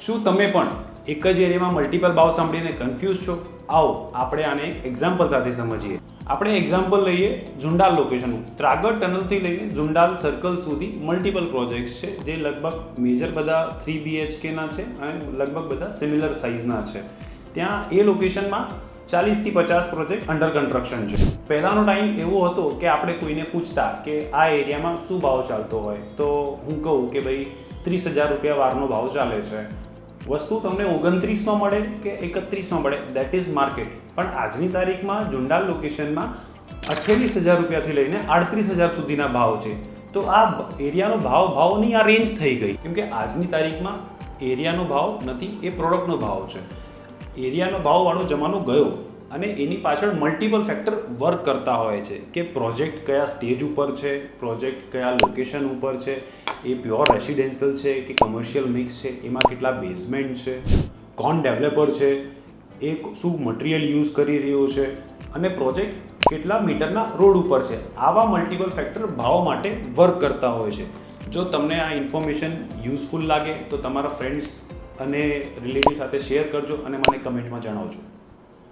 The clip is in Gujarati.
શું તમે પણ એક જ એરિયામાં મલ્ટિપલ ભાવ સાંભળીને કન્ફ્યુઝ છો? આવો આપણે આને એક એક્ઝામ્પલ સાથે સમજીએ. આપણે એક્ઝામ્પલ લઈએ ઝુંડાલ લોકેશનનું. ત્રાગડ ટનલથી લઈને ઝુંડાલ સર્કલ સુધી મલ્ટિપલ પ્રોજેક્ટ્સ છે, જે લગભગ મેજર બધા 3 BHKના છે અને લગભગ બધા સિમિલર સાઇઝના છે. ત્યાં એ લોકેશનમાં 40થી 50 પ્રોજેક્ટ અંડર કન્સ્ટ્રક્શન છે. પહેલાંનો ટાઈમ એવો હતો કે આપણે કોઈને પૂછતા કે આ એરિયામાં શું ભાવ ચાલતો હોય, તો હું કહું કે ભાઈ 30,000 રૂપિયા વારનો ભાવ ચાલે છે. વસ્તુ તમને 29માં મળે કે 31માં મળે, દેટ ઇઝ માર્કેટ. પણ આજની તારીખમાં ઝુંડાલ લોકેશનમાં 28,000 રૂપિયાથી લઈને 38,000 સુધીના ભાવ છે. તો આ એરિયાનો ભાવની આ રેન્જ થઈ ગઈ, કેમ કે આજની તારીખમાં એરિયાનો ભાવ નથી, એ પ્રોડક્ટનો ભાવ છે. એરિયાનો ભાવવાળો જમાનો ગયો અને એની પાછળ મલ્ટિપલ ફેક્ટર વર્ક કરતા હોય છે કે પ્રોજેક્ટ કયા સ્ટેજ ઉપર છે, પ્રોજેક્ટ કયા લોકેશન ઉપર છે, એ પ્યોર રેસિડેન્શિયલ છે કે કમર્શિયલ મિક્સ છે, એમાં કેટલા બેઝમેન્ટ છે, કોણ ડેવલપર છે, એ શું મટીરિયલ યુઝ કરી રહ્યો છે અને પ્રોજેક્ટ કેટલા મીટરના રોડ ઉપર છે. આવા મલ્ટિપલ ફેક્ટર ભાવ માટે વર્ક કરતા હોય છે. જો તમને આ ઇન્ફોર્મેશન યુઝફુલ લાગે તો તમારા ફ્રેન્ડ્સ અને રિલેટિવ સાથે શેર કરજો અને મને કમેન્ટમાં જણાવજો.